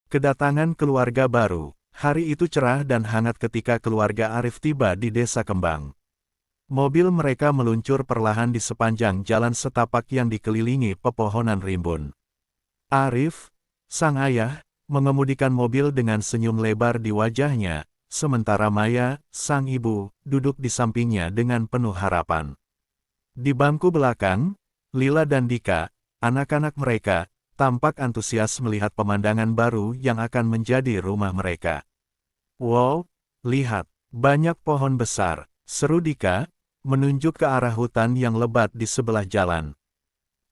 Kedatangan keluarga baru. Hari itu cerah dan hangat ketika keluarga Arif tiba di Desa Kembang. Mobil mereka meluncur perlahan di sepanjang jalan setapak yang dikelilingi pepohonan rimbun. Arif, sang ayah, mengemudikan mobil dengan senyum lebar di wajahnya, sementara Maya, sang ibu, duduk di sampingnya dengan penuh harapan. Di bangku belakang, Lila dan Dika, anak-anak mereka, tampak antusias melihat pemandangan baru yang akan menjadi rumah mereka. "Wow, lihat, banyak pohon besar," seru Dika, menunjuk ke arah hutan yang lebat di sebelah jalan.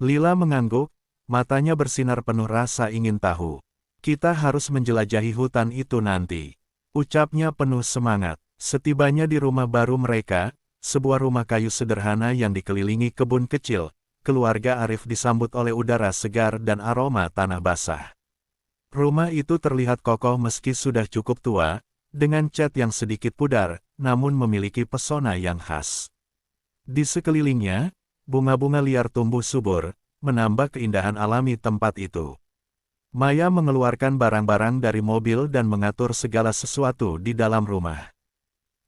Lila mengangguk, matanya bersinar penuh rasa ingin tahu. "Kita harus menjelajahi hutan itu nanti," ucapnya penuh semangat. Setibanya di rumah baru mereka, sebuah rumah kayu sederhana yang dikelilingi kebun kecil, keluarga Arif disambut oleh udara segar dan aroma tanah basah. Rumah itu terlihat kokoh meski sudah cukup tua, dengan cat yang sedikit pudar, namun memiliki pesona yang khas. Di sekelilingnya, bunga-bunga liar tumbuh subur, menambah keindahan alami tempat itu. Maya mengeluarkan barang-barang dari mobil dan mengatur segala sesuatu di dalam rumah.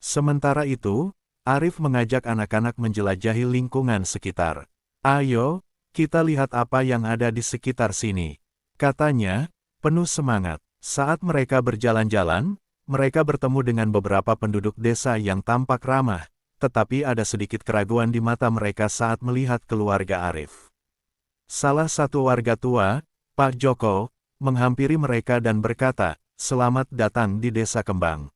Sementara itu, Arif mengajak anak-anak menjelajahi lingkungan sekitar. "Ayo, kita lihat apa yang ada di sekitar sini," katanya, penuh semangat. Saat mereka berjalan-jalan, mereka bertemu dengan beberapa penduduk desa yang tampak ramah, tetapi ada sedikit keraguan di mata mereka saat melihat keluarga Arif. Salah satu warga tua, Pak Joko, menghampiri mereka dan berkata, "Selamat datang di Desa Kembang.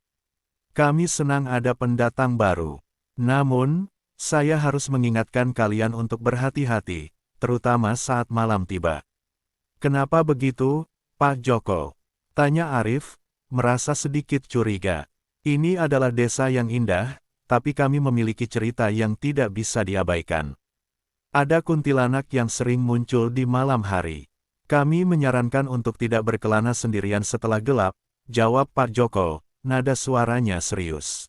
Kami senang ada pendatang baru. Namun, saya harus mengingatkan kalian untuk berhati-hati, terutama saat malam tiba." "Kenapa begitu, Pak Joko?" tanya Arif, merasa sedikit curiga. "Ini adalah desa yang indah, tapi kami memiliki cerita yang tidak bisa diabaikan. Ada kuntilanak yang sering muncul di malam hari. Kami menyarankan untuk tidak berkelana sendirian setelah gelap," jawab Pak Joko, nada suaranya serius.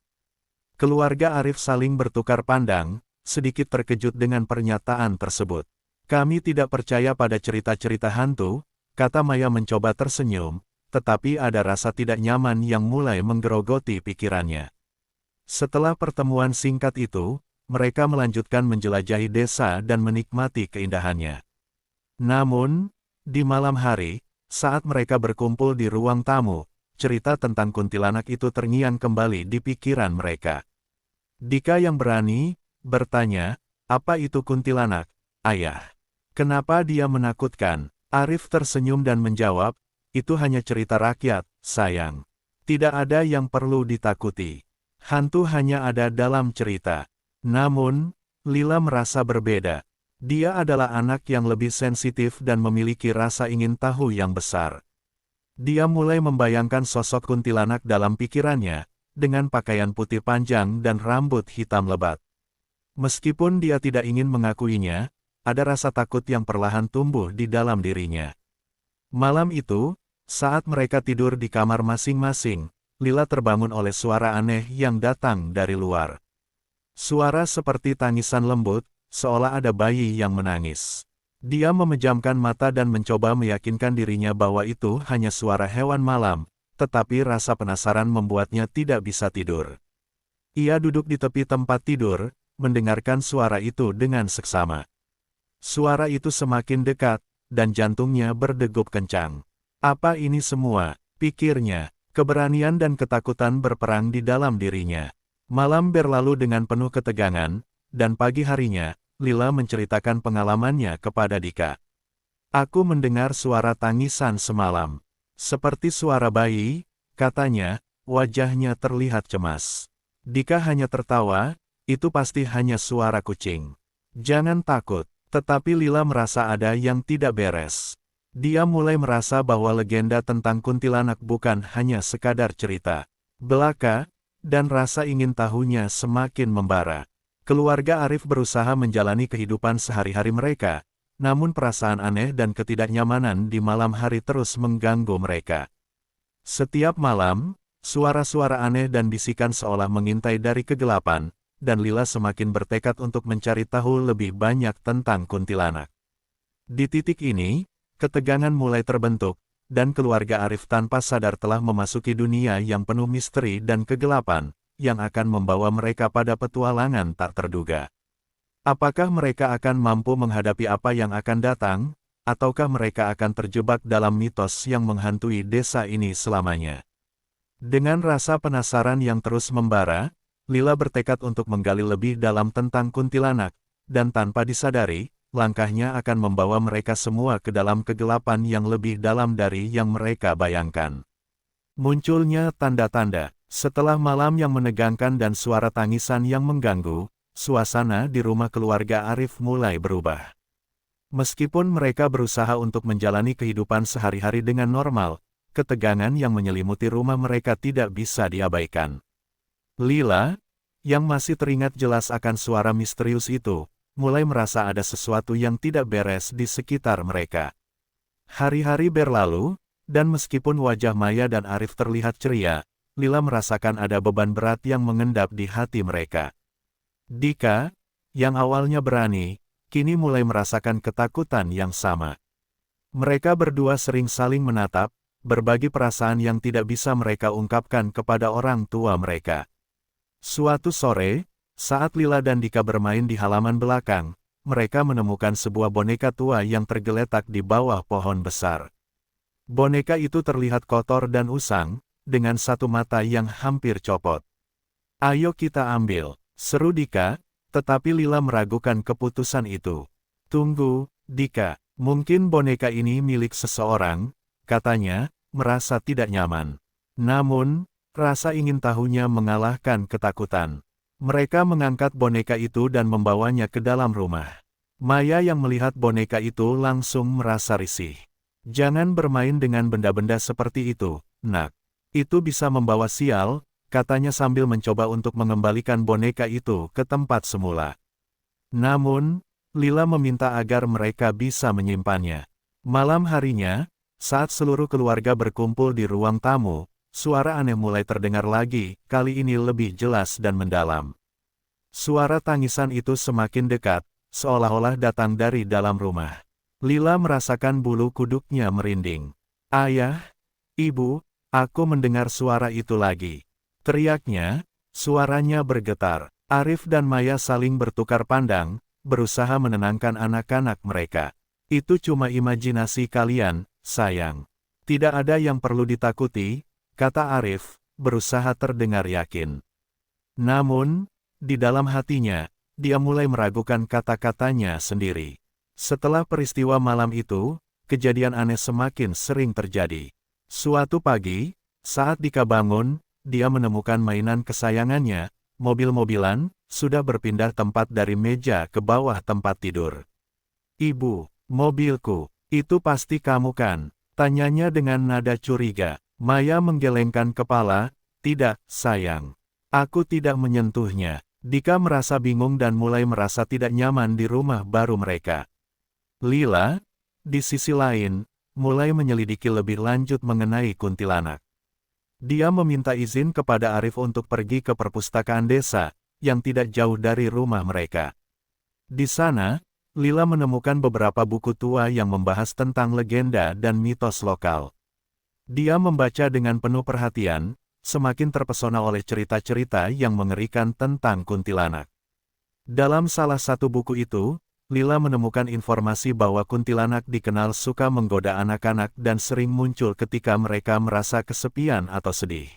Keluarga Arif saling bertukar pandang, sedikit terkejut dengan pernyataan tersebut. "Kami tidak percaya pada cerita-cerita hantu," kata Maya mencoba tersenyum, tetapi ada rasa tidak nyaman yang mulai menggerogoti pikirannya. Setelah pertemuan singkat itu, mereka melanjutkan menjelajahi desa dan menikmati keindahannya. Namun, di malam hari, saat mereka berkumpul di ruang tamu, cerita tentang kuntilanak itu terngiang kembali di pikiran mereka. Dika yang berani, bertanya, "Apa itu kuntilanak, Ayah? Kenapa dia menakutkan?" Arif tersenyum dan menjawab, "Itu hanya cerita rakyat, sayang. Tidak ada yang perlu ditakuti. Hantu hanya ada dalam cerita." Namun, Lila merasa berbeda. Dia adalah anak yang lebih sensitif dan memiliki rasa ingin tahu yang besar. Dia mulai membayangkan sosok kuntilanak dalam pikirannya, dengan pakaian putih panjang dan rambut hitam lebat. Meskipun dia tidak ingin mengakuinya, ada rasa takut yang perlahan tumbuh di dalam dirinya. Malam itu, saat mereka tidur di kamar masing-masing, Lila terbangun oleh suara aneh yang datang dari luar. Suara seperti tangisan lembut, seolah ada bayi yang menangis. Dia memejamkan mata dan mencoba meyakinkan dirinya bahwa itu hanya suara hewan malam, tetapi rasa penasaran membuatnya tidak bisa tidur. Ia duduk di tepi tempat tidur, mendengarkan suara itu dengan seksama. Suara itu semakin dekat, dan jantungnya berdegup kencang. "Apa ini semua?" pikirnya. Keberanian dan ketakutan berperang di dalam dirinya. Malam berlalu dengan penuh ketegangan, dan pagi harinya, Lila menceritakan pengalamannya kepada Dika. "Aku mendengar suara tangisan semalam. Seperti suara bayi," katanya, wajahnya terlihat cemas. Dika hanya tertawa, "Itu pasti hanya suara kucing. Jangan takut." Tetapi Lila merasa ada yang tidak beres. Dia mulai merasa bahwa legenda tentang kuntilanak bukan hanya sekadar cerita belaka, dan rasa ingin tahunya semakin membara. Keluarga Arif berusaha menjalani kehidupan sehari-hari mereka, namun perasaan aneh dan ketidaknyamanan di malam hari terus mengganggu mereka. Setiap malam, suara-suara aneh dan bisikan seolah mengintai dari kegelapan, dan Lila semakin bertekad untuk mencari tahu lebih banyak tentang kuntilanak. Di titik ini, ketegangan mulai terbentuk, dan keluarga Arif tanpa sadar telah memasuki dunia yang penuh misteri dan kegelapan, yang akan membawa mereka pada petualangan tak terduga. Apakah mereka akan mampu menghadapi apa yang akan datang, ataukah mereka akan terjebak dalam mitos yang menghantui desa ini selamanya? Dengan rasa penasaran yang terus membara, Lila bertekad untuk menggali lebih dalam tentang kuntilanak, dan tanpa disadari, langkahnya akan membawa mereka semua ke dalam kegelapan yang lebih dalam dari yang mereka bayangkan. Munculnya tanda-tanda. Setelah malam yang menegangkan dan suara tangisan yang mengganggu, suasana di rumah keluarga Arif mulai berubah. Meskipun mereka berusaha untuk menjalani kehidupan sehari-hari dengan normal, ketegangan yang menyelimuti rumah mereka tidak bisa diabaikan. Lila, yang masih teringat jelas akan suara misterius itu, mulai merasa ada sesuatu yang tidak beres di sekitar mereka. Hari-hari berlalu, dan meskipun wajah Maya dan Arif terlihat ceria, Lila merasakan ada beban berat yang mengendap di hati mereka. Dika, yang awalnya berani, kini mulai merasakan ketakutan yang sama. Mereka berdua sering saling menatap, berbagi perasaan yang tidak bisa mereka ungkapkan kepada orang tua mereka. Suatu sore, saat Lila dan Dika bermain di halaman belakang, mereka menemukan sebuah boneka tua yang tergeletak di bawah pohon besar. Boneka itu terlihat kotor dan usang, dengan satu mata yang hampir copot. "Ayo kita ambil," seru Dika, tetapi Lila meragukan keputusan itu. "Tunggu, Dika, mungkin boneka ini milik seseorang," katanya, merasa tidak nyaman. Namun, rasa ingin tahunya mengalahkan ketakutan. Mereka mengangkat boneka itu dan membawanya ke dalam rumah. Maya yang melihat boneka itu langsung merasa risih. "Jangan bermain dengan benda-benda seperti itu, nak. Itu bisa membawa sial," katanya sambil mencoba untuk mengembalikan boneka itu ke tempat semula. Namun, Lila meminta agar mereka bisa menyimpannya. Malam harinya, saat seluruh keluarga berkumpul di ruang tamu, suara aneh mulai terdengar lagi, kali ini lebih jelas dan mendalam. Suara tangisan itu semakin dekat, seolah-olah datang dari dalam rumah. Lila merasakan bulu kuduknya merinding. "Ayah, Ibu, aku mendengar suara itu lagi," teriaknya, suaranya bergetar. Arif dan Maya saling bertukar pandang, berusaha menenangkan anak-anak mereka. "Itu cuma imajinasi kalian, sayang. Tidak ada yang perlu ditakuti," kata Arif, berusaha terdengar yakin. Namun, di dalam hatinya, dia mulai meragukan kata-katanya sendiri. Setelah peristiwa malam itu, kejadian aneh semakin sering terjadi. Suatu pagi, saat Dika bangun, dia menemukan mainan kesayangannya, mobil-mobilan, sudah berpindah tempat dari meja ke bawah tempat tidur. "Ibu, mobilku, itu pasti kamu kan?" tanyanya dengan nada curiga. Maya menggelengkan kepala, "Tidak, sayang. Aku tidak menyentuhnya." Dika merasa bingung dan mulai merasa tidak nyaman di rumah baru mereka. Lila, di sisi lain, mulai menyelidiki lebih lanjut mengenai kuntilanak. Dia meminta izin kepada Arif untuk pergi ke perpustakaan desa, yang tidak jauh dari rumah mereka. Di sana, Lila menemukan beberapa buku tua yang membahas tentang legenda dan mitos lokal. Dia membaca dengan penuh perhatian, semakin terpesona oleh cerita-cerita yang mengerikan tentang kuntilanak. Dalam salah satu buku itu, Lila menemukan informasi bahwa kuntilanak dikenal suka menggoda anak-anak dan sering muncul ketika mereka merasa kesepian atau sedih.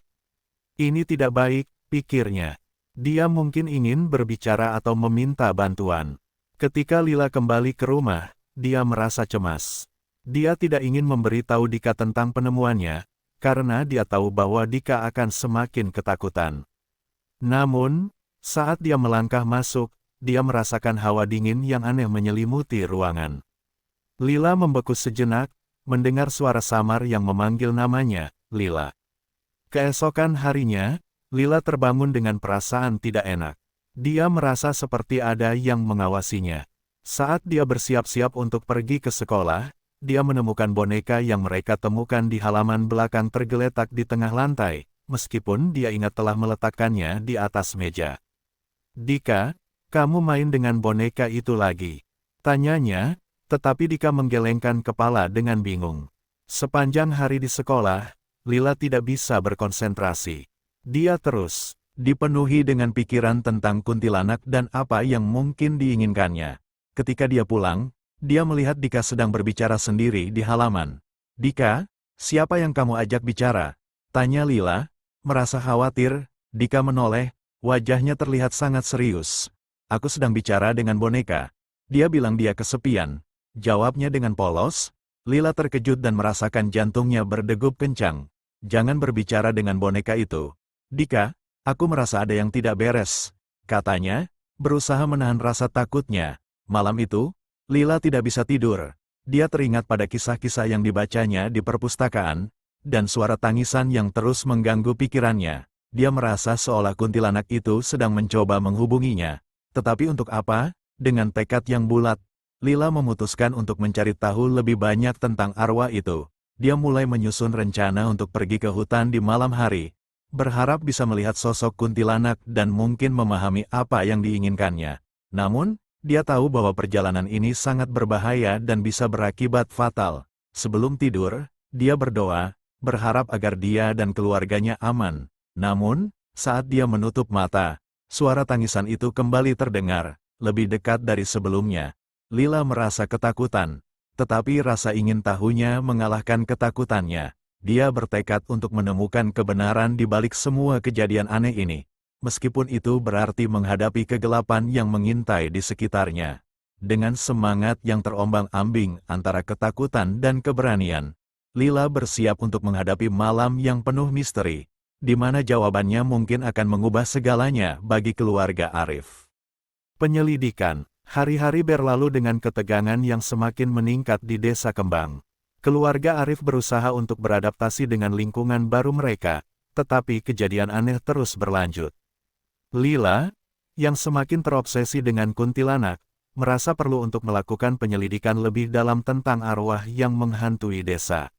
"Ini tidak baik," pikirnya. Dia mungkin ingin berbicara atau meminta bantuan. Ketika Lila kembali ke rumah, dia merasa cemas. Dia tidak ingin memberitahu Dika tentang penemuannya, karena dia tahu bahwa Dika akan semakin ketakutan. Namun, saat dia melangkah masuk, dia merasakan hawa dingin yang aneh menyelimuti ruangan. Lila membeku sejenak, mendengar suara samar yang memanggil namanya, "Lila." Keesokan harinya, Lila terbangun dengan perasaan tidak enak. Dia merasa seperti ada yang mengawasinya. Saat dia bersiap-siap untuk pergi ke sekolah, dia menemukan boneka yang mereka temukan di halaman belakang tergeletak di tengah lantai, meskipun dia ingat telah meletakkannya di atas meja. "Dika, kamu main dengan boneka itu lagi?" tanyanya, tetapi Dika menggelengkan kepala dengan bingung. Sepanjang hari di sekolah, Lila tidak bisa berkonsentrasi. Dia terus dipenuhi dengan pikiran tentang kuntilanak dan apa yang mungkin diinginkannya. Ketika dia pulang, dia melihat Dika sedang berbicara sendiri di halaman. "Dika, siapa yang kamu ajak bicara?" tanya Lila. Merasa khawatir, Dika menoleh, wajahnya terlihat sangat serius. "Aku sedang bicara dengan boneka." Dia bilang dia kesepian. Jawabnya dengan polos. Lila terkejut dan merasakan jantungnya berdegup kencang. "Jangan berbicara dengan boneka itu. Dika, aku merasa ada yang tidak beres," katanya, berusaha menahan rasa takutnya. Malam itu, Lila tidak bisa tidur. Dia teringat pada kisah-kisah yang dibacanya di perpustakaan, dan suara tangisan yang terus mengganggu pikirannya. Dia merasa seolah kuntilanak itu sedang mencoba menghubunginya. Tetapi untuk apa? Dengan tekad yang bulat, Lila memutuskan untuk mencari tahu lebih banyak tentang arwah itu. Dia mulai menyusun rencana untuk pergi ke hutan di malam hari, berharap bisa melihat sosok kuntilanak dan mungkin memahami apa yang diinginkannya. Namun, dia tahu bahwa perjalanan ini sangat berbahaya dan bisa berakibat fatal. Sebelum tidur, dia berdoa, berharap agar dia dan keluarganya aman. Namun, saat dia menutup mata, suara tangisan itu kembali terdengar, lebih dekat dari sebelumnya. Lila merasa ketakutan, tetapi rasa ingin tahunya mengalahkan ketakutannya. Dia bertekad untuk menemukan kebenaran di balik semua kejadian aneh ini, meskipun itu berarti menghadapi kegelapan yang mengintai di sekitarnya. Dengan semangat yang terombang-ambing antara ketakutan dan keberanian, Lila bersiap untuk menghadapi malam yang penuh misteri, di mana jawabannya mungkin akan mengubah segalanya bagi keluarga Arif. Penyelidikan. Hari-hari berlalu dengan ketegangan yang semakin meningkat di Desa Kembang. Keluarga Arif berusaha untuk beradaptasi dengan lingkungan baru mereka, tetapi kejadian aneh terus berlanjut. Lila, yang semakin terobsesi dengan kuntilanak, merasa perlu untuk melakukan penyelidikan lebih dalam tentang arwah yang menghantui desa.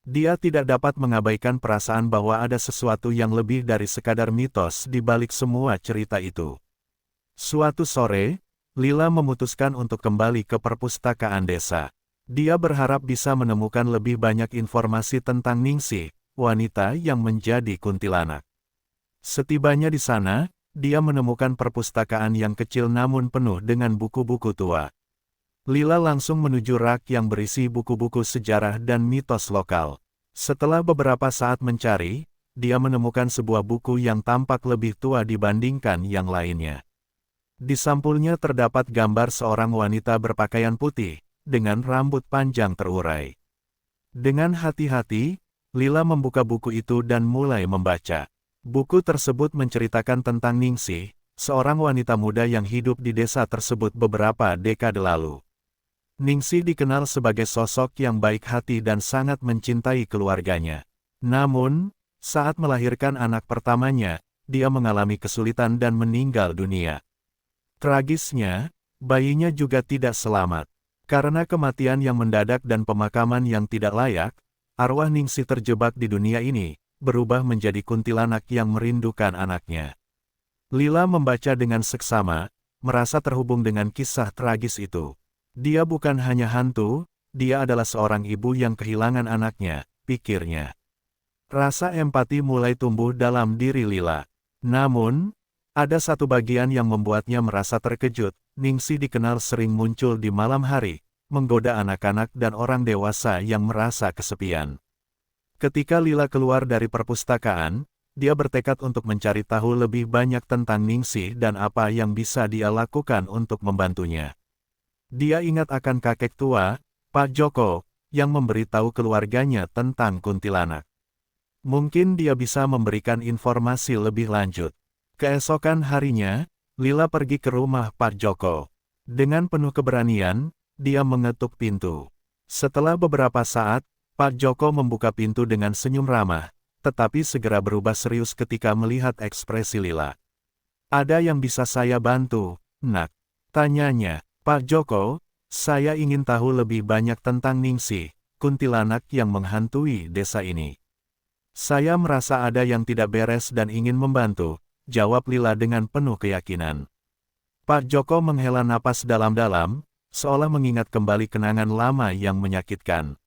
Dia tidak dapat mengabaikan perasaan bahwa ada sesuatu yang lebih dari sekadar mitos di balik semua cerita itu. Suatu sore, Lila memutuskan untuk kembali ke perpustakaan desa. Dia berharap bisa menemukan lebih banyak informasi tentang Ningsih, wanita yang menjadi kuntilanak. Setibanya di sana, dia menemukan perpustakaan yang kecil namun penuh dengan buku-buku tua. Lila langsung menuju rak yang berisi buku-buku sejarah dan mitos lokal. Setelah beberapa saat mencari, dia menemukan sebuah buku yang tampak lebih tua dibandingkan yang lainnya. Di sampulnya terdapat gambar seorang wanita berpakaian putih, dengan rambut panjang terurai. Dengan hati-hati, Lila membuka buku itu dan mulai membaca. Buku tersebut menceritakan tentang Ningsih, seorang wanita muda yang hidup di desa tersebut beberapa dekade lalu. Ningsih dikenal sebagai sosok yang baik hati dan sangat mencintai keluarganya. Namun, saat melahirkan anak pertamanya, dia mengalami kesulitan dan meninggal dunia. Tragisnya, bayinya juga tidak selamat. Karena kematian yang mendadak dan pemakaman yang tidak layak, arwah Ningsih terjebak di dunia ini, berubah menjadi kuntilanak yang merindukan anaknya. Lila membaca dengan seksama, merasa terhubung dengan kisah tragis itu. Dia bukan hanya hantu, dia adalah seorang ibu yang kehilangan anaknya, pikirnya. Rasa empati mulai tumbuh dalam diri Lila. Namun, ada satu bagian yang membuatnya merasa terkejut. Ningsih dikenal sering muncul di malam hari, menggoda anak-anak dan orang dewasa yang merasa kesepian. Ketika Lila keluar dari perpustakaan, dia bertekad untuk mencari tahu lebih banyak tentang Ningsih dan apa yang bisa dia lakukan untuk membantunya. Dia ingat akan kakek tua, Pak Joko, yang memberitahu keluarganya tentang kuntilanak. Mungkin dia bisa memberikan informasi lebih lanjut. Keesokan harinya, Lila pergi ke rumah Pak Joko. Dengan penuh keberanian, dia mengetuk pintu. Setelah beberapa saat, Pak Joko membuka pintu dengan senyum ramah, tetapi segera berubah serius ketika melihat ekspresi Lila. "Ada yang bisa saya bantu, Nak?" tanyanya. "Pak Joko, saya ingin tahu lebih banyak tentang Ningsih, kuntilanak yang menghantui desa ini. Saya merasa ada yang tidak beres dan ingin membantu," jawab Lila dengan penuh keyakinan. Pak Joko menghela napas dalam-dalam, seolah mengingat kembali kenangan lama yang menyakitkan.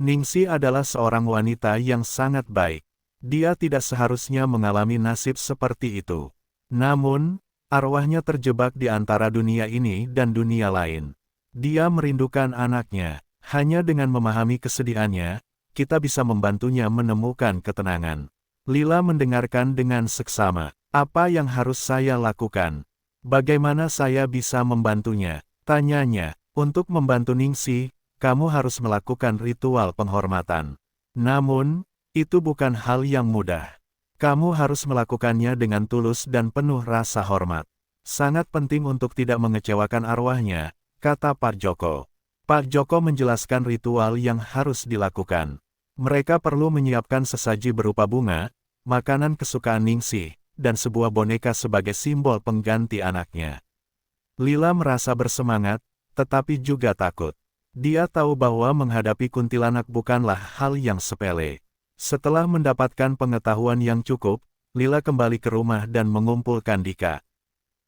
Ningsih adalah seorang wanita yang sangat baik. Dia tidak seharusnya mengalami nasib seperti itu. Namun, arwahnya terjebak di antara dunia ini dan dunia lain. Dia merindukan anaknya. Hanya dengan memahami kesedihannya, kita bisa membantunya menemukan ketenangan. Lila mendengarkan dengan seksama. Apa yang harus saya lakukan? Bagaimana saya bisa membantunya? Tanyanya. Untuk membantu Ningsih, kamu harus melakukan ritual penghormatan. Namun, itu bukan hal yang mudah. Kamu harus melakukannya dengan tulus dan penuh rasa hormat. Sangat penting untuk tidak mengecewakan arwahnya, kata Pak Joko. Pak Joko menjelaskan ritual yang harus dilakukan. Mereka perlu menyiapkan sesaji berupa bunga, makanan kesukaan Ningsih, dan sebuah boneka sebagai simbol pengganti anaknya. Lila merasa bersemangat, tetapi juga takut. Dia tahu bahwa menghadapi kuntilanak bukanlah hal yang sepele. Setelah mendapatkan pengetahuan yang cukup, Lila kembali ke rumah dan mengumpulkan Dika.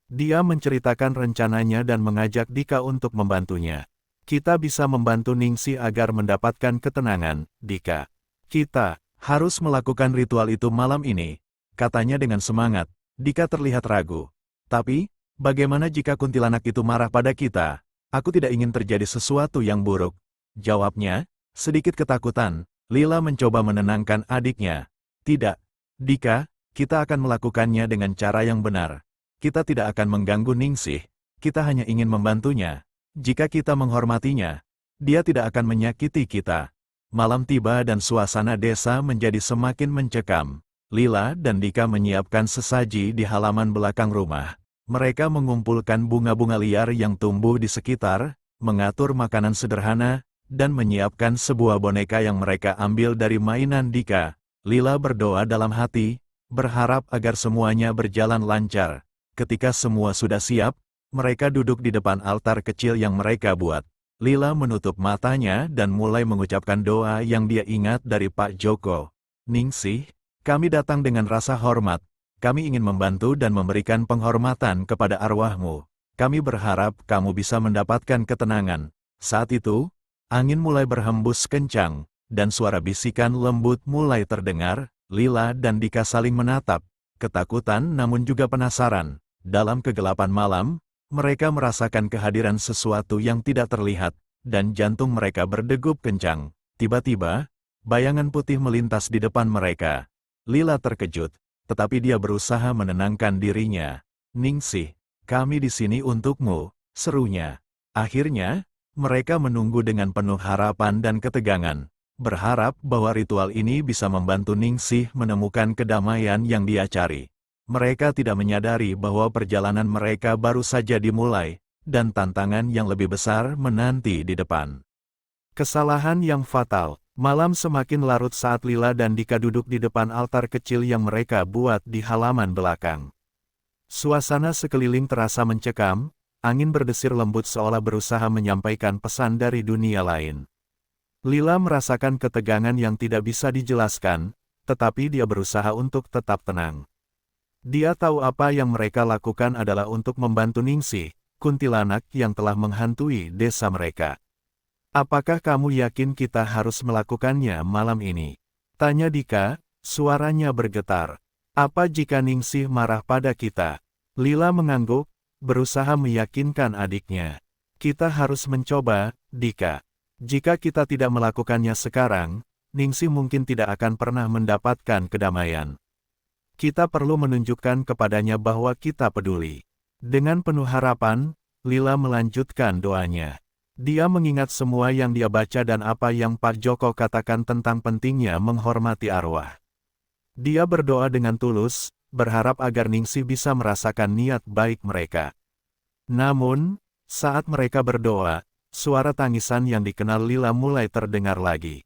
Dia menceritakan rencananya dan mengajak Dika untuk membantunya. Kita bisa membantu Ningsih agar mendapatkan ketenangan, Dika. Kita harus melakukan ritual itu malam ini, katanya dengan semangat. Dika terlihat ragu. Tapi, bagaimana jika kuntilanak itu marah pada kita? Aku tidak ingin terjadi sesuatu yang buruk. Jawabnya, sedikit ketakutan. Lila mencoba menenangkan adiknya. Tidak, Dika, kita akan melakukannya dengan cara yang benar. Kita tidak akan mengganggu Ningsih. Kita hanya ingin membantunya. Jika kita menghormatinya, dia tidak akan menyakiti kita. Malam tiba dan suasana desa menjadi semakin mencekam. Lila dan Dika menyiapkan sesaji di halaman belakang rumah. Mereka mengumpulkan bunga-bunga liar yang tumbuh di sekitar, mengatur makanan sederhana, dan menyiapkan sebuah boneka yang mereka ambil dari mainan Dika. Lila berdoa dalam hati, berharap agar semuanya berjalan lancar. Ketika semua sudah siap, mereka duduk di depan altar kecil yang mereka buat. Lila menutup matanya dan mulai mengucapkan doa yang dia ingat dari Pak Joko. Ningsih, kami datang dengan rasa hormat. Kami ingin membantu dan memberikan penghormatan kepada arwahmu. Kami berharap kamu bisa mendapatkan ketenangan. Saat itu, angin mulai berhembus kencang, dan suara bisikan lembut mulai terdengar. Lila dan Dika saling menatap, ketakutan namun juga penasaran. Dalam kegelapan malam, mereka merasakan kehadiran sesuatu yang tidak terlihat, dan jantung mereka berdegup kencang. Tiba-tiba, bayangan putih melintas di depan mereka. Lila terkejut, tetapi dia berusaha menenangkan dirinya. Ningsih, kami di sini untukmu, serunya. Akhirnya, mereka menunggu dengan penuh harapan dan ketegangan, berharap bahwa ritual ini bisa membantu Ningsih menemukan kedamaian yang dia cari. Mereka tidak menyadari bahwa perjalanan mereka baru saja dimulai, dan tantangan yang lebih besar menanti di depan. Kesalahan yang fatal. Malam semakin larut saat Lila dan Dika duduk di depan altar kecil yang mereka buat di halaman belakang. Suasana sekeliling terasa mencekam, angin berdesir lembut seolah berusaha menyampaikan pesan dari dunia lain. Lila merasakan ketegangan yang tidak bisa dijelaskan, tetapi dia berusaha untuk tetap tenang. Dia tahu apa yang mereka lakukan adalah untuk membantu Ningsih, kuntilanak yang telah menghantui desa mereka. Apakah kamu yakin kita harus melakukannya malam ini? Tanya Dika, suaranya bergetar. Apa jika Ningsih marah pada kita? Lila mengangguk, berusaha meyakinkan adiknya. Kita harus mencoba, Dika. Jika kita tidak melakukannya sekarang, Ningsih mungkin tidak akan pernah mendapatkan kedamaian. Kita perlu menunjukkan kepadanya bahwa kita peduli. Dengan penuh harapan, Lila melanjutkan doanya. Dia mengingat semua yang dia baca dan apa yang Pak Joko katakan tentang pentingnya menghormati arwah. Dia berdoa dengan tulus, berharap agar Ningsih bisa merasakan niat baik mereka. Namun, saat mereka berdoa, suara tangisan yang dikenal Lila mulai terdengar lagi.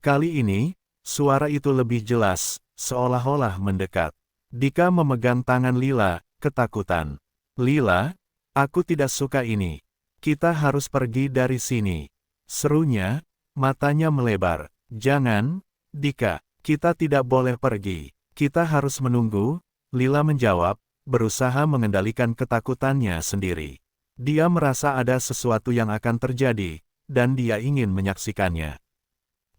Kali ini, suara itu lebih jelas, seolah-olah mendekat. Dika memegang tangan Lila, ketakutan. Lila, aku tidak suka ini. Kita harus pergi dari sini. Serunya, matanya melebar. Jangan, Dika, kita tidak boleh pergi. Kita harus menunggu, Lila menjawab, berusaha mengendalikan ketakutannya sendiri. Dia merasa ada sesuatu yang akan terjadi, dan dia ingin menyaksikannya.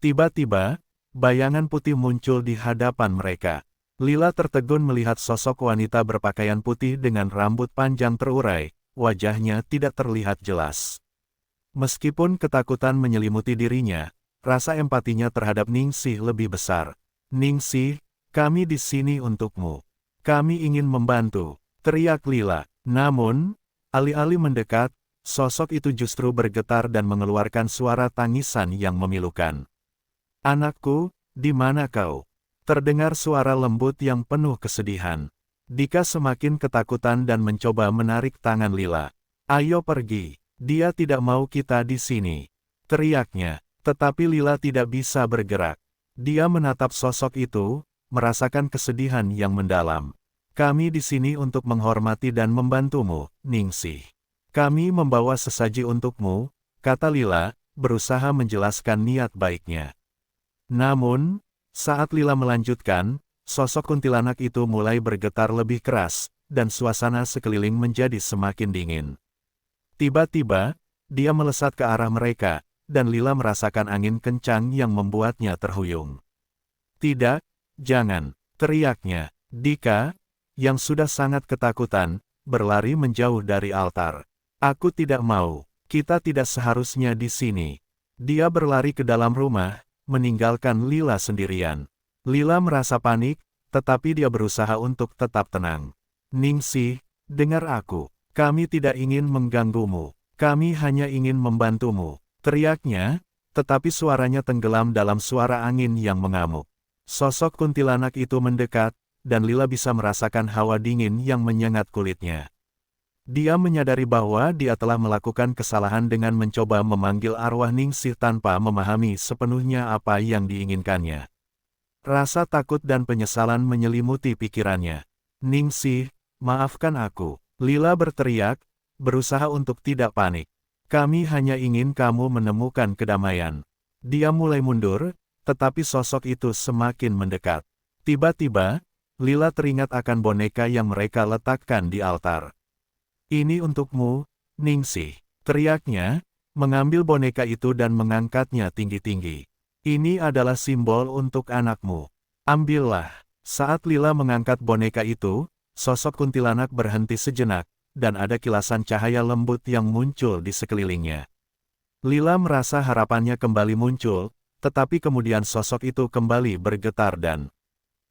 Tiba-tiba, bayangan putih muncul di hadapan mereka. Lila tertegun melihat sosok wanita berpakaian putih dengan rambut panjang terurai, wajahnya tidak terlihat jelas. Meskipun ketakutan menyelimuti dirinya, rasa empatinya terhadap Ningsih lebih besar. "Ningsih, kami di sini untukmu. Kami ingin membantu," teriak Lila. Namun, alih-alih mendekat, sosok itu justru bergetar dan mengeluarkan suara tangisan yang memilukan. "Anakku, di mana kau?" Terdengar suara lembut yang penuh kesedihan. Dika semakin ketakutan dan mencoba menarik tangan Lila. "Ayo pergi, dia tidak mau kita di sini," teriaknya. Tetapi Lila tidak bisa bergerak. Dia menatap sosok itu, merasakan kesedihan yang mendalam. "Kami di sini untuk menghormati dan membantumu, Ningsih. Kami membawa sesaji untukmu," kata Lila, berusaha menjelaskan niat baiknya. Namun, saat Lila melanjutkan, sosok kuntilanak itu mulai bergetar lebih keras, dan suasana sekeliling menjadi semakin dingin. Tiba-tiba, dia melesat ke arah mereka, dan Lila merasakan angin kencang yang membuatnya terhuyung. "Tidak, jangan!" teriaknya. Dika, yang sudah sangat ketakutan, berlari menjauh dari altar. "Aku tidak mau, kita tidak seharusnya di sini." Dia berlari ke dalam rumah, meninggalkan Lila sendirian. Lila merasa panik, tetapi dia berusaha untuk tetap tenang. "Ningsih, dengar aku. Kami tidak ingin mengganggumu. Kami hanya ingin membantumu," teriaknya, tetapi suaranya tenggelam dalam suara angin yang mengamuk. Sosok kuntilanak itu mendekat, dan Lila bisa merasakan hawa dingin yang menyengat kulitnya. Dia menyadari bahwa dia telah melakukan kesalahan dengan mencoba memanggil arwah Ningsih tanpa memahami sepenuhnya apa yang diinginkannya. Rasa takut dan penyesalan menyelimuti pikirannya. "Ningsih, maafkan aku," Lila berteriak, berusaha untuk tidak panik. "Kami hanya ingin kamu menemukan kedamaian." Dia mulai mundur, tetapi sosok itu semakin mendekat. Tiba-tiba, Lila teringat akan boneka yang mereka letakkan di altar. "Ini untukmu, Ningsih," teriaknya, mengambil boneka itu dan mengangkatnya tinggi-tinggi. "Ini adalah simbol untuk anakmu. Ambillah." Saat Lila mengangkat boneka itu, sosok kuntilanak berhenti sejenak, dan ada kilasan cahaya lembut yang muncul di sekelilingnya. Lila merasa harapannya kembali muncul, tetapi kemudian sosok itu kembali bergetar dan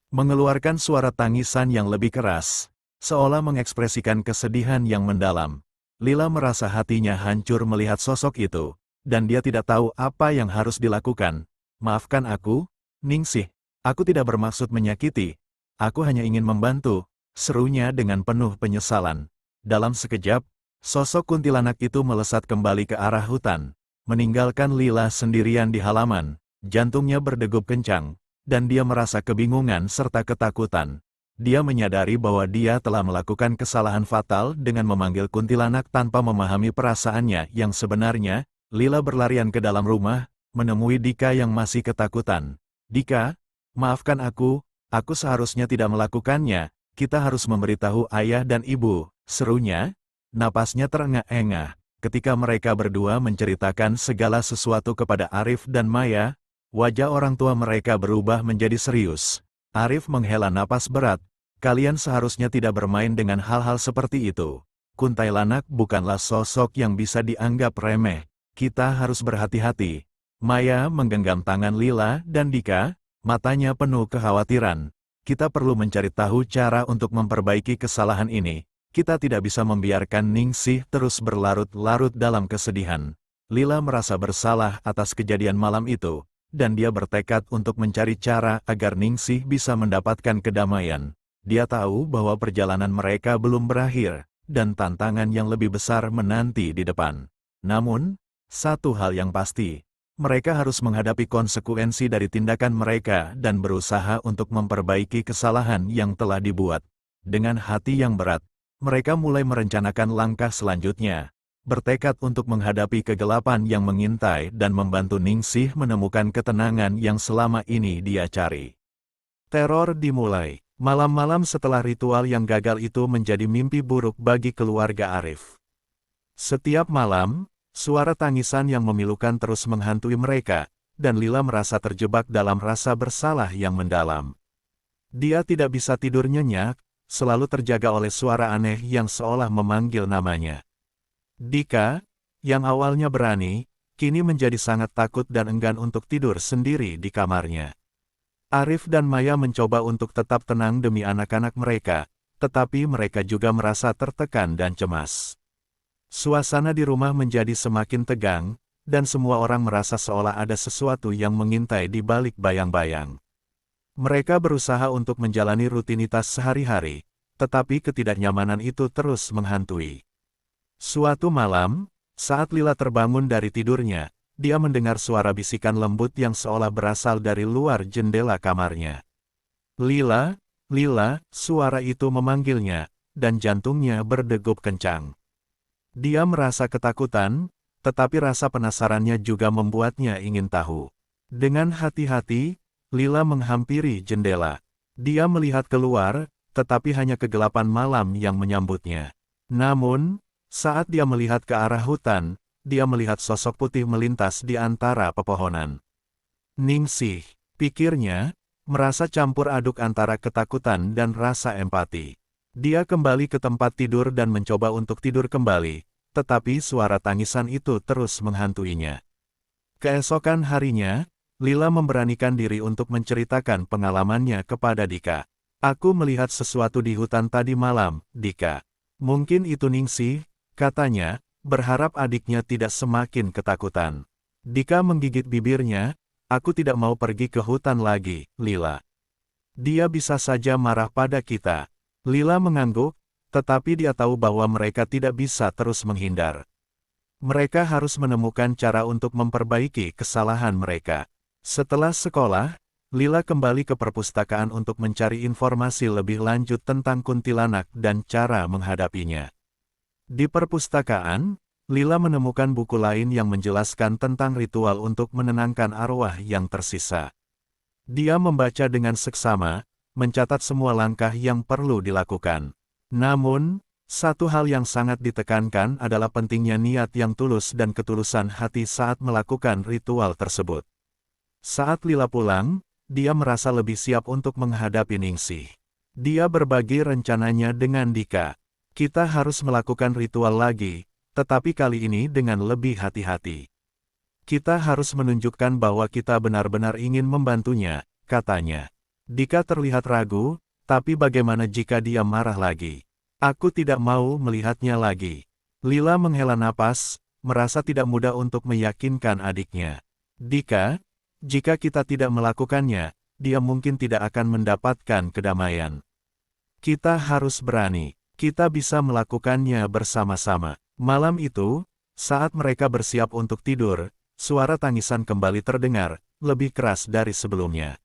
mengeluarkan suara tangisan yang lebih keras, seolah mengekspresikan kesedihan yang mendalam. Lila merasa hatinya hancur melihat sosok itu, dan dia tidak tahu apa yang harus dilakukan. "Maafkan aku, Ningsih. Aku tidak bermaksud menyakiti. Aku hanya ingin membantu," serunya dengan penuh penyesalan. Dalam sekejap, sosok kuntilanak itu melesat kembali ke arah hutan, meninggalkan Lila sendirian di halaman. Jantungnya berdegup kencang, dan dia merasa kebingungan serta ketakutan. Dia menyadari bahwa dia telah melakukan kesalahan fatal dengan memanggil kuntilanak tanpa memahami perasaannya yang sebenarnya. Lila berlarian ke dalam rumah, menemui Dika yang masih ketakutan. "Dika, maafkan aku seharusnya tidak melakukannya. Kita harus memberitahu ayah dan ibu," serunya. Napasnya terengah-engah. Ketika mereka berdua menceritakan segala sesuatu kepada Arif dan Maya, wajah orang tua mereka berubah menjadi serius. Arif menghela napas berat. "Kalian seharusnya tidak bermain dengan hal-hal seperti itu. Kuntilanak bukanlah sosok yang bisa dianggap remeh. Kita harus berhati-hati." Maya menggenggam tangan Lila dan Dika, matanya penuh kekhawatiran. "Kita perlu mencari tahu cara untuk memperbaiki kesalahan ini. Kita tidak bisa membiarkan Ningsih terus berlarut-larut dalam kesedihan." Lila merasa bersalah atas kejadian malam itu, dan dia bertekad untuk mencari cara agar Ningsih bisa mendapatkan kedamaian. Dia tahu bahwa perjalanan mereka belum berakhir, dan tantangan yang lebih besar menanti di depan. Namun, satu hal yang pasti, mereka harus menghadapi konsekuensi dari tindakan mereka dan berusaha untuk memperbaiki kesalahan yang telah dibuat. Dengan hati yang berat, mereka mulai merencanakan langkah selanjutnya, bertekad untuk menghadapi kegelapan yang mengintai dan membantu Ningsih menemukan ketenangan yang selama ini dia cari. Teror dimulai. Malam-malam setelah ritual yang gagal itu menjadi mimpi buruk bagi keluarga Arif. Setiap malam, suara tangisan yang memilukan terus menghantui mereka, dan Lila merasa terjebak dalam rasa bersalah yang mendalam. Dia tidak bisa tidur nyenyak, selalu terjaga oleh suara aneh yang seolah memanggil namanya. Dika, yang awalnya berani, kini menjadi sangat takut dan enggan untuk tidur sendiri di kamarnya. Arif dan Maya mencoba untuk tetap tenang demi anak-anak mereka, tetapi mereka juga merasa tertekan dan cemas. Suasana di rumah menjadi semakin tegang, dan semua orang merasa seolah ada sesuatu yang mengintai di balik bayang-bayang. Mereka berusaha untuk menjalani rutinitas sehari-hari, tetapi ketidaknyamanan itu terus menghantui. Suatu malam, saat Lila terbangun dari tidurnya, dia mendengar suara bisikan lembut yang seolah berasal dari luar jendela kamarnya. Lila, Lila, suara itu memanggilnya, dan jantungnya berdegup kencang. Dia merasa ketakutan, tetapi rasa penasarannya juga membuatnya ingin tahu. Dengan hati-hati, Lila menghampiri jendela. Dia melihat keluar, tetapi hanya kegelapan malam yang menyambutnya. Namun, saat dia melihat ke arah hutan, dia melihat sosok putih melintas di antara pepohonan. Ningsih, pikirnya, merasa campur aduk antara ketakutan dan rasa empati. Dia kembali ke tempat tidur dan mencoba untuk tidur kembali, tetapi suara tangisan itu terus menghantuinya. Keesokan harinya, Lila memberanikan diri untuk menceritakan pengalamannya kepada Dika. Aku melihat sesuatu di hutan tadi malam, Dika. Mungkin itu Ningsih, katanya, berharap adiknya tidak semakin ketakutan. Dika menggigit bibirnya, aku tidak mau pergi ke hutan lagi, Lila. Dia bisa saja marah pada kita. Lila mengangguk, tetapi dia tahu bahwa mereka tidak bisa terus menghindar. Mereka harus menemukan cara untuk memperbaiki kesalahan mereka. Setelah sekolah, Lila kembali ke perpustakaan untuk mencari informasi lebih lanjut tentang kuntilanak dan cara menghadapinya. Di perpustakaan, Lila menemukan buku lain yang menjelaskan tentang ritual untuk menenangkan arwah yang tersisa. Dia membaca dengan seksama, mencatat semua langkah yang perlu dilakukan. Namun, satu hal yang sangat ditekankan adalah pentingnya niat yang tulus dan ketulusan hati saat melakukan ritual tersebut. Saat Lila pulang, dia merasa lebih siap untuk menghadapi Ningsih. Dia berbagi rencananya dengan Dika. Kita harus melakukan ritual lagi, tetapi kali ini dengan lebih hati-hati. Kita harus menunjukkan bahwa kita benar-benar ingin membantunya, katanya. Dika terlihat ragu, tapi bagaimana jika dia marah lagi? Aku tidak mau melihatnya lagi. Lila menghela napas, merasa tidak mudah untuk meyakinkan adiknya. Dika, jika kita tidak melakukannya, dia mungkin tidak akan mendapatkan kedamaian. Kita harus berani. Kita bisa melakukannya bersama-sama. Malam itu, saat mereka bersiap untuk tidur, suara tangisan kembali terdengar, lebih keras dari sebelumnya.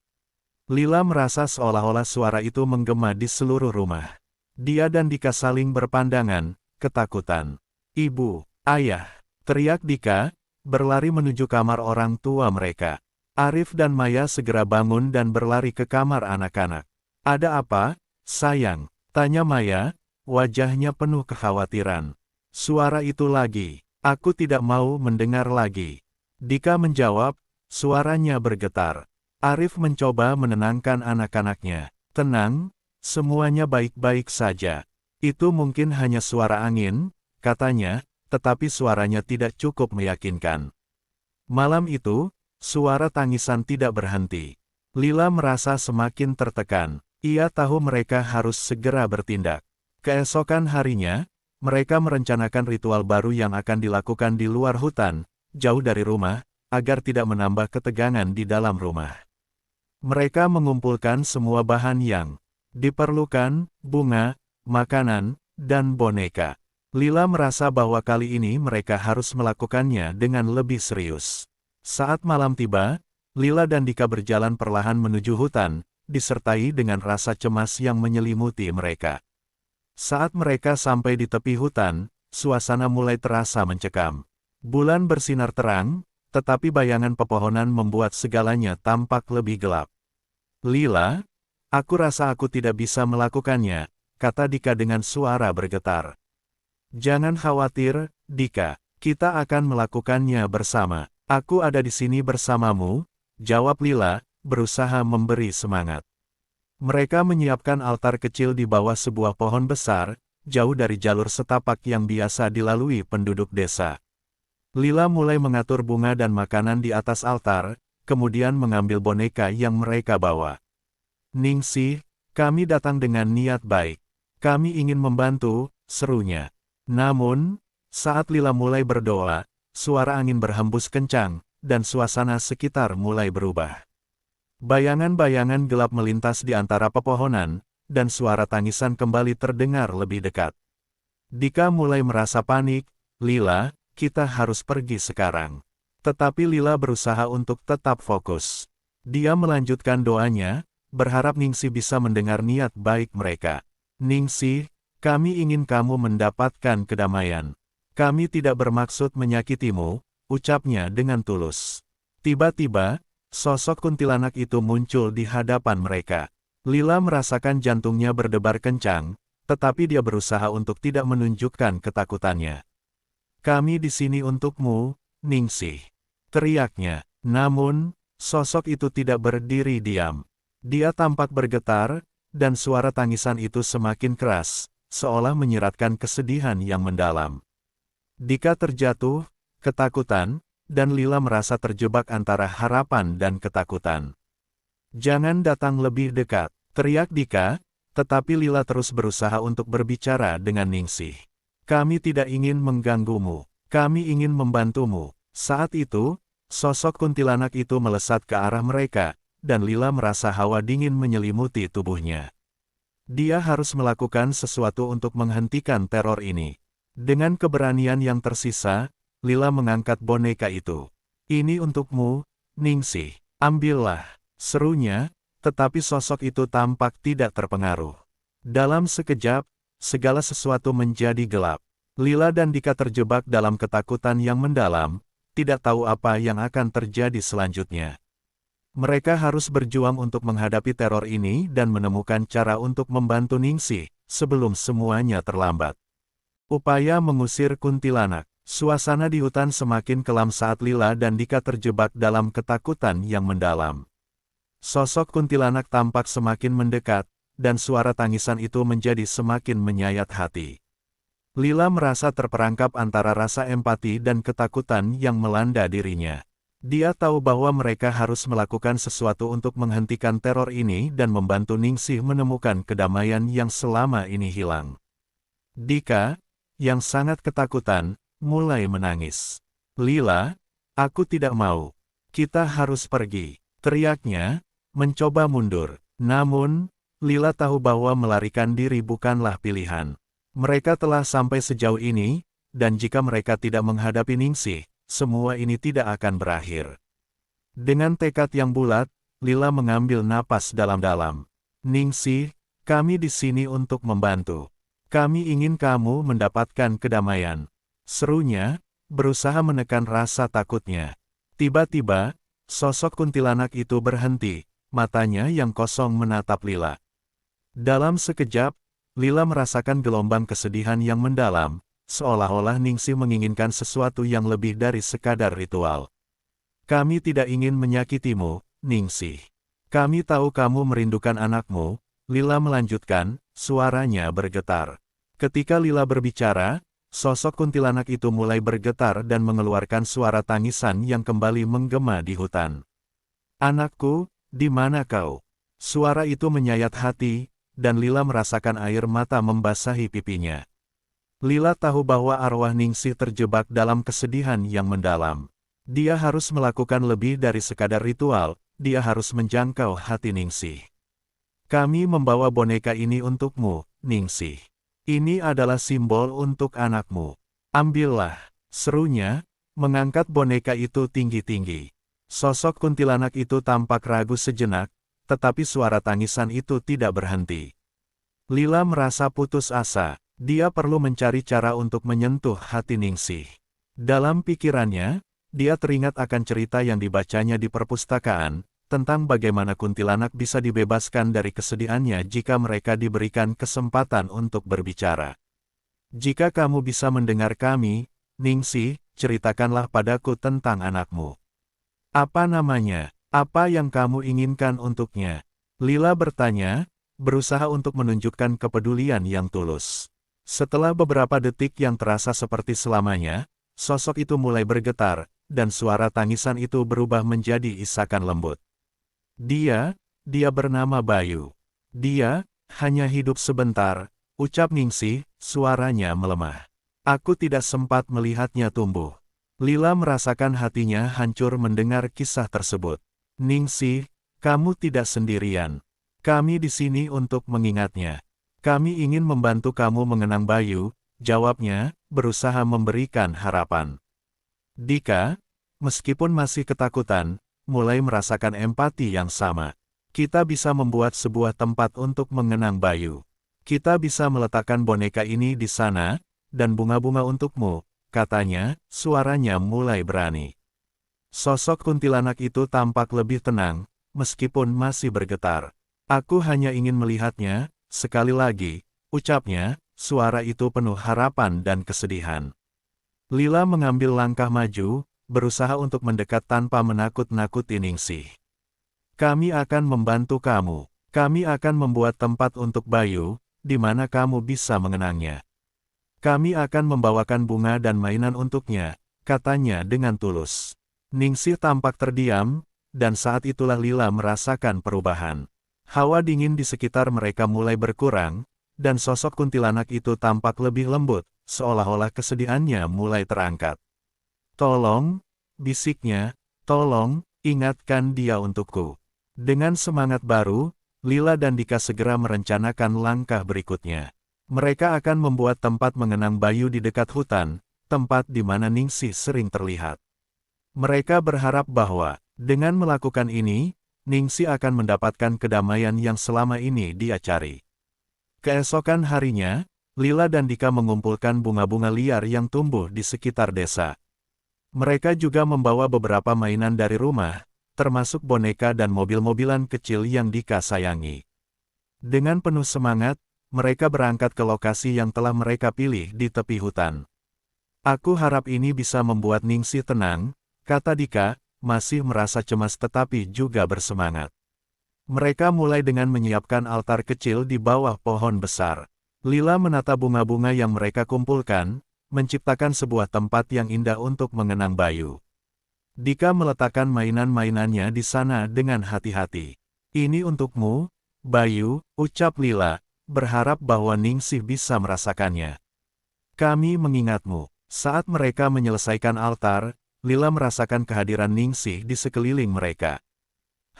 Lila merasa seolah-olah suara itu menggema di seluruh rumah. Dia dan Dika saling berpandangan, ketakutan. Ibu, ayah, teriak Dika, berlari menuju kamar orang tua mereka. Arif dan Maya segera bangun dan berlari ke kamar anak-anak. Ada apa, sayang? Tanya Maya, wajahnya penuh kekhawatiran. Suara itu lagi. Aku tidak mau mendengar lagi. Dika menjawab, suaranya bergetar. Arif mencoba menenangkan anak-anaknya. Tenang, semuanya baik-baik saja. Itu mungkin hanya suara angin, katanya, tetapi suaranya tidak cukup meyakinkan. Malam itu, suara tangisan tidak berhenti. Lila merasa semakin tertekan. Ia tahu mereka harus segera bertindak. Keesokan harinya, mereka merencanakan ritual baru yang akan dilakukan di luar hutan, jauh dari rumah, agar tidak menambah ketegangan di dalam rumah. Mereka mengumpulkan semua bahan yang diperlukan, bunga, makanan, dan boneka. Lila merasa bahwa kali ini mereka harus melakukannya dengan lebih serius. Saat malam tiba, Lila dan Dika berjalan perlahan menuju hutan, disertai dengan rasa cemas yang menyelimuti mereka. Saat mereka sampai di tepi hutan, suasana mulai terasa mencekam. Bulan bersinar terang, tetapi bayangan pepohonan membuat segalanya tampak lebih gelap. Lila, aku rasa aku tidak bisa melakukannya, kata Dika dengan suara bergetar. Jangan khawatir, Dika, kita akan melakukannya bersama. Aku ada di sini bersamamu, jawab Lila, berusaha memberi semangat. Mereka menyiapkan altar kecil di bawah sebuah pohon besar, jauh dari jalur setapak yang biasa dilalui penduduk desa. Lila mulai mengatur bunga dan makanan di atas altar, kemudian mengambil boneka yang mereka bawa. Ningsih, kami datang dengan niat baik. Kami ingin membantu, serunya. Namun, saat Lila mulai berdoa, suara angin berhembus kencang, dan suasana sekitar mulai berubah. Bayangan-bayangan gelap melintas di antara pepohonan, dan suara tangisan kembali terdengar lebih dekat. Dika mulai merasa panik. Lila, kita harus pergi sekarang. Tetapi Lila berusaha untuk tetap fokus. Dia melanjutkan doanya, berharap Ningsih bisa mendengar niat baik mereka. Ningsih, kami ingin kamu mendapatkan kedamaian. Kami tidak bermaksud menyakitimu, ucapnya dengan tulus. Tiba-tiba, sosok kuntilanak itu muncul di hadapan mereka. Lila merasakan jantungnya berdebar kencang, tetapi dia berusaha untuk tidak menunjukkan ketakutannya. Kami di sini untukmu, Ningsih, teriaknya. Namun, sosok itu tidak berdiri diam. Dia tampak bergetar, dan suara tangisan itu semakin keras, seolah menyiratkan kesedihan yang mendalam. Dika terjatuh, ketakutan, dan Lila merasa terjebak antara harapan dan ketakutan. Jangan datang lebih dekat, teriak Dika, tetapi Lila terus berusaha untuk berbicara dengan Ningsih. Kami tidak ingin mengganggumu, kami ingin membantumu. Saat itu, sosok kuntilanak itu melesat ke arah mereka, dan Lila merasa hawa dingin menyelimuti tubuhnya. Dia harus melakukan sesuatu untuk menghentikan teror ini. Dengan keberanian yang tersisa, Lila mengangkat boneka itu. Ini untukmu, Ningsih. Ambillah, serunya, tetapi sosok itu tampak tidak terpengaruh. Dalam sekejap, segala sesuatu menjadi gelap. Lila dan Dika terjebak dalam ketakutan yang mendalam, tidak tahu apa yang akan terjadi selanjutnya. Mereka harus berjuang untuk menghadapi teror ini dan menemukan cara untuk membantu Ningsih, sebelum semuanya terlambat. Upaya mengusir kuntilanak. Suasana di hutan semakin kelam saat Lila dan Dika terjebak dalam ketakutan yang mendalam. Sosok kuntilanak tampak semakin mendekat, dan suara tangisan itu menjadi semakin menyayat hati. Lila merasa terperangkap antara rasa empati dan ketakutan yang melanda dirinya. Dia tahu bahwa mereka harus melakukan sesuatu untuk menghentikan teror ini dan membantu Ningsih menemukan kedamaian yang selama ini hilang. Dika, yang sangat ketakutan, mulai menangis. Lila, aku tidak mau. Kita harus pergi, teriaknya, mencoba mundur. Namun, Lila tahu bahwa melarikan diri bukanlah pilihan. Mereka telah sampai sejauh ini, dan jika mereka tidak menghadapi Ningsih, semua ini tidak akan berakhir. Dengan tekad yang bulat, Lila mengambil napas dalam-dalam. Ningsih, kami di sini untuk membantu. Kami ingin kamu mendapatkan kedamaian. Serunya, berusaha menekan rasa takutnya. Tiba-tiba, sosok kuntilanak itu berhenti, matanya yang kosong menatap Lila. Dalam sekejap, Lila merasakan gelombang kesedihan yang mendalam, seolah-olah Ningsih menginginkan sesuatu yang lebih dari sekadar ritual. Kami tidak ingin menyakitimu, Ningsih. Kami tahu kamu merindukan anakmu, Lila melanjutkan, suaranya bergetar. Ketika Lila berbicara, sosok kuntilanak itu mulai bergetar dan mengeluarkan suara tangisan yang kembali menggema di hutan. Anakku, di mana kau? Suara itu menyayat hati, dan Lila merasakan air mata membasahi pipinya. Lila tahu bahwa arwah Ningsih terjebak dalam kesedihan yang mendalam. Dia harus melakukan lebih dari sekadar ritual, dia harus menjangkau hati Ningsih. Kami membawa boneka ini untukmu, Ningsih. Ini adalah simbol untuk anakmu. Ambillah, serunya, mengangkat boneka itu tinggi-tinggi. Sosok kuntilanak itu tampak ragu sejenak, tetapi suara tangisan itu tidak berhenti. Lila merasa putus asa, dia perlu mencari cara untuk menyentuh hati Ningsih. Dalam pikirannya, dia teringat akan cerita yang dibacanya di perpustakaan, tentang bagaimana kuntilanak bisa dibebaskan dari kesedihannya jika mereka diberikan kesempatan untuk berbicara. Jika kamu bisa mendengar kami, Ningsih, ceritakanlah padaku tentang anakmu. Apa namanya? Apa yang kamu inginkan untuknya? Lila bertanya, berusaha untuk menunjukkan kepedulian yang tulus. Setelah beberapa detik yang terasa seperti selamanya, sosok itu mulai bergetar, dan suara tangisan itu berubah menjadi isakan lembut. Dia bernama Bayu. Dia, hanya hidup sebentar, ucap Ningsih, suaranya melemah. Aku tidak sempat melihatnya tumbuh. Lila merasakan hatinya hancur mendengar kisah tersebut. Ningsih, kamu tidak sendirian. Kami di sini untuk mengingatnya. Kami ingin membantu kamu mengenang Bayu, jawabnya, berusaha memberikan harapan. Dika, meskipun masih ketakutan, mulai merasakan empati yang sama. Kita bisa membuat sebuah tempat untuk mengenang Bayu. Kita bisa meletakkan boneka ini di sana, dan bunga-bunga untukmu, katanya, suaranya mulai berani. Sosok kuntilanak itu tampak lebih tenang, meskipun masih bergetar. Aku hanya ingin melihatnya, sekali lagi, ucapnya, suara itu penuh harapan dan kesedihan. Lila mengambil langkah maju, berusaha untuk mendekat tanpa menakut-nakuti Ningsih. Kami akan membantu kamu. Kami akan membuat tempat untuk Bayu, di mana kamu bisa mengenangnya. Kami akan membawakan bunga dan mainan untuknya, katanya dengan tulus. Ningsih tampak terdiam, dan saat itulah Lila merasakan perubahan. Hawa dingin di sekitar mereka mulai berkurang, dan sosok kuntilanak itu tampak lebih lembut, seolah-olah kesedihannya mulai terangkat. Tolong, bisiknya, tolong, ingatkan dia untukku. Dengan semangat baru, Lila dan Dika segera merencanakan langkah berikutnya. Mereka akan membuat tempat mengenang Bayu di dekat hutan, tempat di mana Ningsih sering terlihat. Mereka berharap bahwa, dengan melakukan ini, Ningsih akan mendapatkan kedamaian yang selama ini dia cari. Keesokan harinya, Lila dan Dika mengumpulkan bunga-bunga liar yang tumbuh di sekitar desa. Mereka juga membawa beberapa mainan dari rumah, termasuk boneka dan mobil-mobilan kecil yang Dika sayangi. Dengan penuh semangat, mereka berangkat ke lokasi yang telah mereka pilih di tepi hutan. Aku harap ini bisa membuat Ningsih tenang, kata Dika, masih merasa cemas tetapi juga bersemangat. Mereka mulai dengan menyiapkan altar kecil di bawah pohon besar. Lila menata bunga-bunga yang mereka kumpulkan, menciptakan sebuah tempat yang indah untuk mengenang Bayu. Dika meletakkan mainan-mainannya di sana dengan hati-hati. Ini untukmu, Bayu, ucap Lila, berharap bahwa Ningsih bisa merasakannya. Kami mengingatmu. Saat mereka menyelesaikan altar, Lila merasakan kehadiran Ningsih di sekeliling mereka.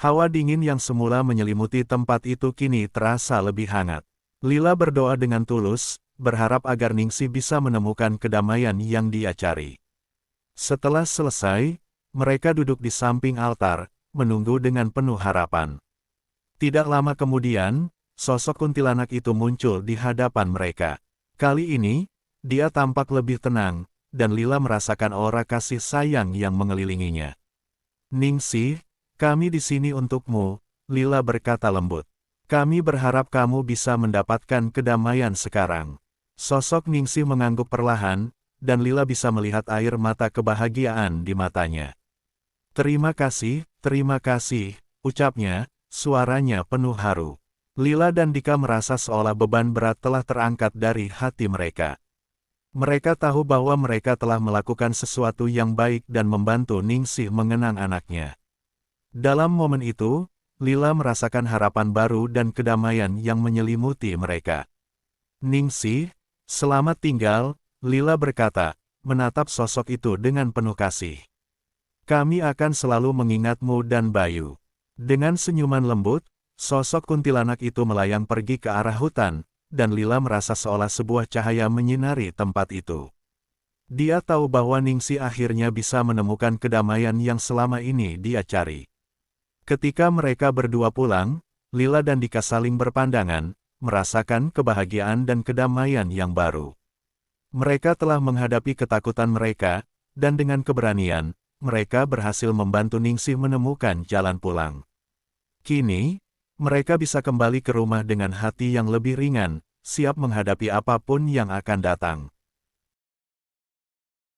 Hawa dingin yang semula menyelimuti tempat itu kini terasa lebih hangat. Lila berdoa dengan tulus, berharap agar Ningsih bisa menemukan kedamaian yang dia cari. Setelah selesai, mereka duduk di samping altar, menunggu dengan penuh harapan. Tidak lama kemudian, sosok kuntilanak itu muncul di hadapan mereka. Kali ini, dia tampak lebih tenang, dan Lila merasakan aura kasih sayang yang mengelilinginya. Ningsih, kami di sini untukmu, Lila berkata lembut. Kami berharap kamu bisa mendapatkan kedamaian sekarang. Sosok Ningsih mengangguk perlahan, dan Lila bisa melihat air mata kebahagiaan di matanya. Terima kasih, ucapnya, suaranya penuh haru. Lila dan Dika merasa seolah beban berat telah terangkat dari hati mereka. Mereka tahu bahwa mereka telah melakukan sesuatu yang baik dan membantu Ningsih mengenang anaknya. Dalam momen itu, Lila merasakan harapan baru dan kedamaian yang menyelimuti mereka. Ningsih, selamat tinggal, Lila berkata, menatap sosok itu dengan penuh kasih. Kami akan selalu mengingatmu dan Bayu. Dengan senyuman lembut, sosok kuntilanak itu melayang pergi ke arah hutan, dan Lila merasa seolah sebuah cahaya menyinari tempat itu. Dia tahu bahwa Ningsih akhirnya bisa menemukan kedamaian yang selama ini dia cari. Ketika mereka berdua pulang, Lila dan Dika saling berpandangan, merasakan kebahagiaan dan kedamaian yang baru. Mereka telah menghadapi ketakutan mereka, dan dengan keberanian, mereka berhasil membantu Ningsih menemukan jalan pulang. Kini, mereka bisa kembali ke rumah dengan hati yang lebih ringan, siap menghadapi apapun yang akan datang.